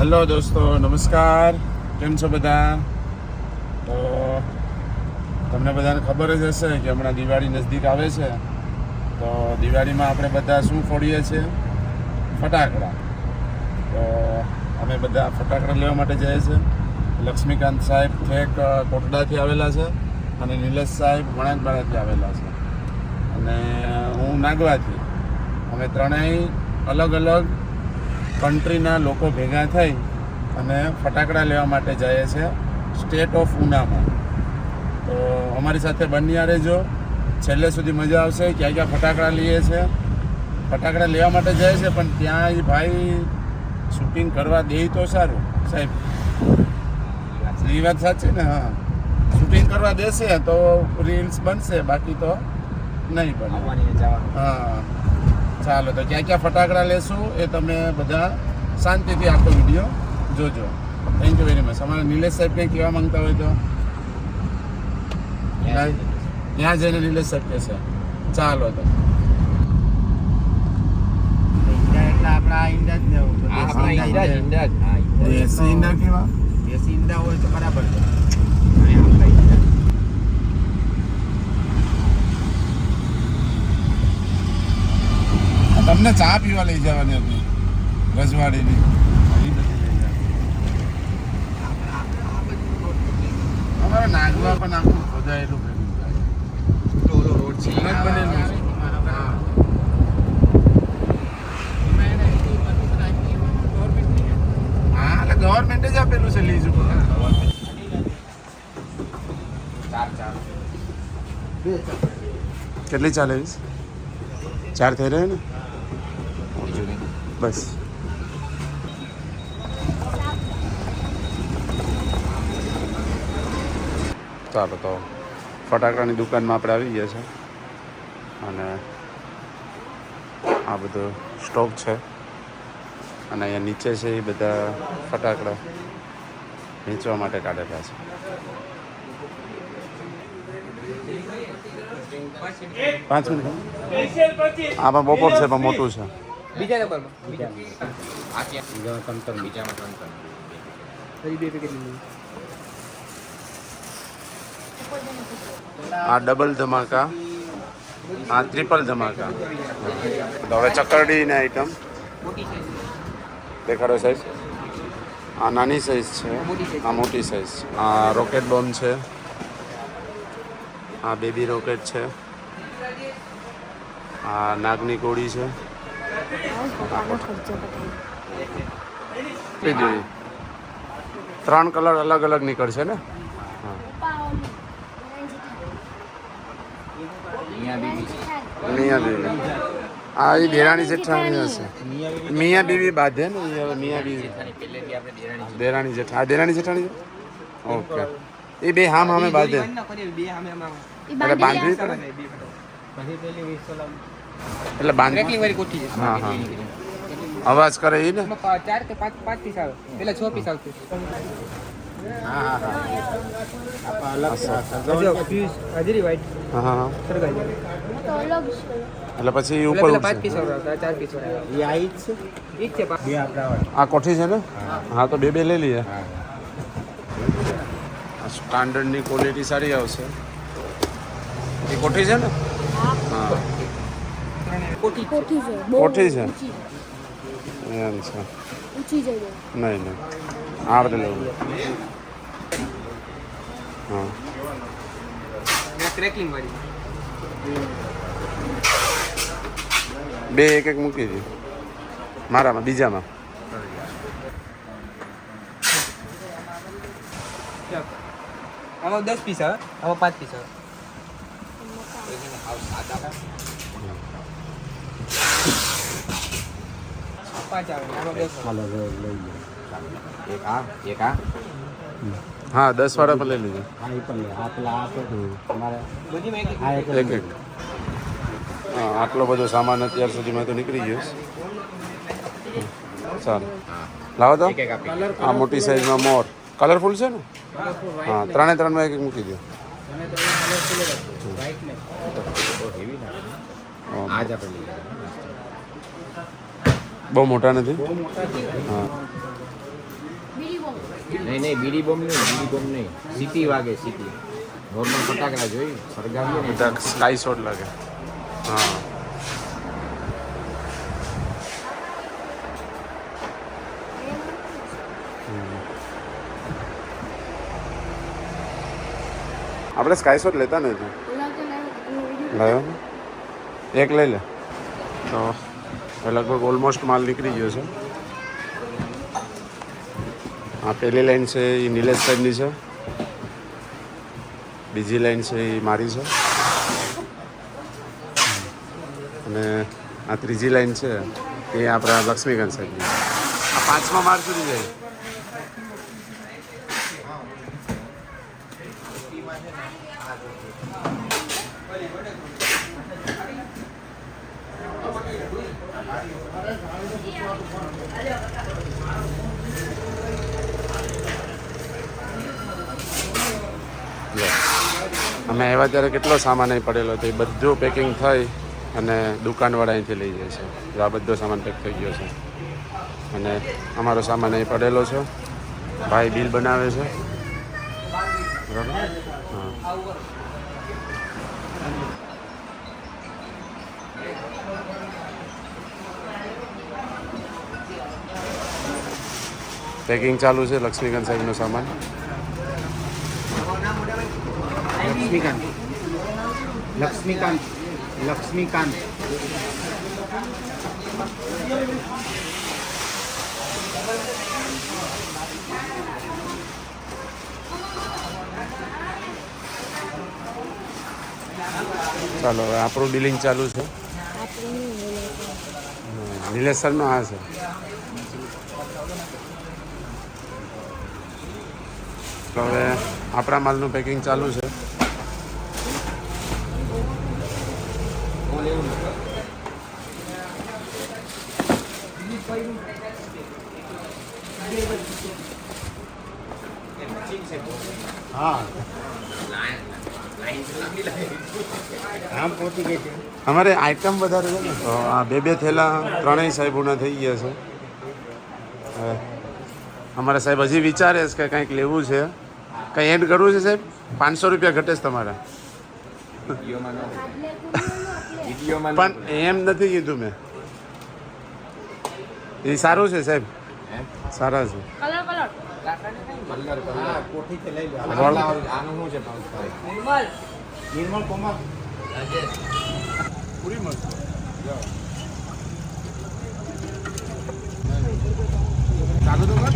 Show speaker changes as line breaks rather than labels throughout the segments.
Hello દોસ્તો, નમસ્કાર. કેમ છો બધા? તો તમને બધાને ખબર જ હશે કે હમણાં દિવાળી નજીક આવે છે. તો દિવાળીમાં આપણે બધા શું ફોડીએ છીએ? ફટાકડા. તો અમે બધા ફટાકડા લેવા માટે જઈએ છીએ. લક્ષ્મીકાંત સાહેબ ઠેક કોટડાથી આવેલા છે અને નિલેશ સાહેબ વણાકબારાથી આવેલા છે અને હું નાગવાથી. અમે ત્રણેય અલગ અલગ કન્ટ્રીના લોકો ભેગા થઈ અને ફટાકડા લેવા માટે જઈએ છીએ સ્ટેટ ઓફ ઉનામાં. તો અમારી સાથે બન્યા રહેજો, છેલ્લે સુધી મજા આવશે. ક્યાં ક્યાં ફટાકડા લઈએ છીએ, ફટાકડા લેવા માટે જાય છે પણ ત્યાં એ ભાઈ શૂટિંગ કરવા દે તો સારું સાહેબ. એ વાત સાચી ને? હા, શૂટિંગ કરવા દેશે તો રીલ્સ બનશે, બાકી તો નહીં બને. હા, ચાલો તો ક્યાં ક્યાં ફટાકડા લેશું એ તમે બધા શાંતિથી આખો વિડીયો જોજો. Thank you very much. અમારા નિલેશ સાહેબ કંઈ કહેવા માંગતા હોય તો ત્યાં જઈને નિલેશ સાહેબ કહેશે. ચાલો તો દેશી ઈંડા કેવા?
દેશી ઈંડા હોય તો બરાબર છે.
તમને ચા પીવા લઈ જવાની હતી રજવાડીની. અમારે નાગવા પણ આખું ખોદાયેલું ભેગું થાય.
રોડ છે
બનેલું છે. હા, એટલે ગવર્મેન્ટે જ આપેલું છે લીઝ ઉપર. કેટલી ચાલે? 4 થઈ રહ્યો ને? બસ. ચાલો તો ફટાકડાની દુકાનમાં આપણે આવી ગયા છે અને આ બધો સ્ટોક છે અને અહીંયા નીચે છે એ બધા ફટાકડા વેચવા માટે કાઢેલા છે. 5 મિનિટ. આમાં બપોર છે પણ મોટું છે.
બીજા નંબરમાં
આ ડબલ ધમાકા, આ ટ્રિપલ ધમાકા. તો હવે ચકરડીની આઈટમ દેખાડો સાઈઝ. આ નાની સાઈઝ છે, આ મોટી સાઈઝ. આ રોકેટ બોમ્બ છે, આ બેબી રોકેટ છે, આ નાગની કોળી છે. 3 કલર અલગ અલગ નીકળશે ને? મિયા બીવી. આ એ દેરાણી જેઠાણી હશે. મિયા બીવી બાંધે ને? એ મિયા બીવી દેરાણી જેઠા. આ દેરાણી જેઠાણી છે. ઓકે, એ બે હામ હામે બાંધે એટલે બાંધવી પડે. એટલે બાંધવી. હા હા, અવાજ કરે એ ને?
4 કે 5 પીસ આવે. પેલા 6 પીસ આવતું.
હા. એટલે પછી ઉપર
5 પીસ આવતા, 4 પીસ
આ કોઠી છે ને? હા, તો બે લઈ લઈએ. સ્ટાન્ડર્ડની ક્વોલિટી સારી આવશે. એ કોઠી છે ને? હા, કોઠી છે એમ છે. નહીં આ બધે લેવું. હા,
ક્રેકલિંગ વાળી
બે એક મૂકી દે મારામાં. બીજામાં
આમાં 10 પીસ આવે, આમાં 5 પીસ આવે.
હા, 10 વાળા પર લઈ લીધો. એક. હા, આટલો બધો સામાન અત્યાર સુધીમાં તો નીકળી ગયો. ચાલો લાવો તો. આ મોટી સાઈઝમાં મોર કલરફુલ છે ને? હા, 3 એક મૂકી દો. બહુ મોટા નથી. હા,
નહીં બીડી બોમ્બ નહીં સીટી વાગે સીટી નોર્મલ ફટાકડા જોઈ સળગાવીએ ને
બધા સ્કાય શોટ લાગે. હા આપણે સ્કાય શોટ લેતા નથી. લાવ્યો ને? એક લઈ લે તો લગભગ ઓલમોસ્ટ માલ નીકળી ગયો છે. આ પહેલી લાઈન છે એ નિલેશ સાહેબની છે, બીજી લાઈન છે એ મારી છે, અને આ ત્રીજી લાઈન છે એ આપણા લક્ષ્મીકાંત સાહેબની. આ પાંચમા માળ સુધી જાય. અમે આવ્યા ત્યારે કેટલો સામાન અહીં પડેલો હતો, એ બધું પેકિંગ થઈ અને દુકાનવાળા અહીંથી લઈ જાય છે. તો આ બધો સામાન પેક થઈ ગયો છે અને અમારો સામાન અહીં પડેલો છે. ભાઈ બિલ બનાવે છે. બરાબર. હા પેકિંગ ચાલુ છે લક્ષ્મીકાંત સાહેબનો સામાન.
લક્ષ્મીકાંત
ચાલો હવે આપણું ડીલિંગ ચાલુ છે. નિલેશ સરનો આ છે. તો હવે આપણા માલનું પેકિંગ ચાલુ છે.
હા પહોંચી ગઈ છે.
અમારે આઈટમ વધારે છે ને તો આ બે થેલા ત્રણેય સાહેબોના થઈ ગયા છે. હવે અમારા સાહેબ હજી વિચારે છે કે કંઈક લેવું છે, કંઈ એડ કરવું છે સાહેબ. 500 રૂપિયા ઘટે છે તમારા. પણ એમ નથી કીધું મેં. એ સારું છે સાહેબ, સારા છે.
નિર્મલ કોમલ
પૂરી મસ્ત. ચાલુ તો કર.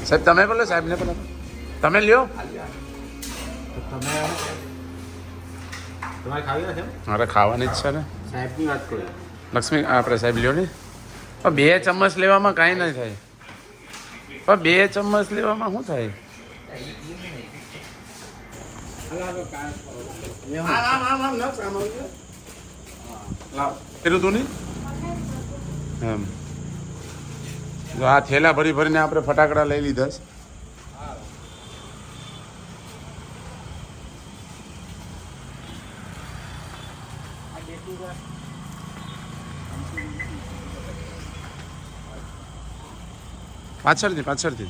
સાહેબ તમે બોલો, સાહેબને બોલો. તમે લ્યો.
તમારે ખાવી છે?
મારે ખાવાની જ છે ને.
સાહેબની વાત કરો.
લક્ષ્મી આપણે સાહેબ લ્યો ને. પણ 2 ચમ્મચ લેવામાં કાંઈ નહીં થાય. પણ 2 ચમ્મચ લેવામાં શું થાય? પેલું તું નહીં એમ. જો આ થેલા ભરી ભરીને આપણે ફટાકડા લઈ લીધા છે. પાછળથી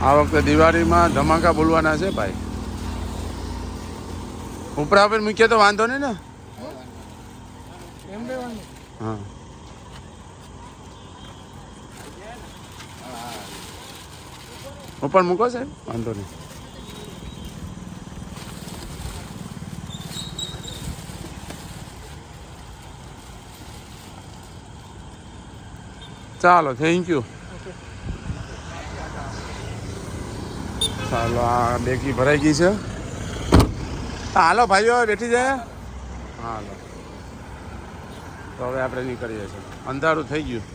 આ વખતે દિવાળીમાં ધમાકા બોલવાના છે ભાઈ. ઉપરા ઉપર મૂકીએ તો વાંધો નહીં ને. હા ઉપર મૂકો સાહેબ, વાંધો નહીં. ચાલો, થેન્ક યુ. ચાલો, આ બેગી ભરાઈ ગઈ છે. હાલો ભાઈઓ, બેઠી જાય. હાલો, તો હવે આપણે નીકળીએ છીએ. અંધારું થઈ ગયું.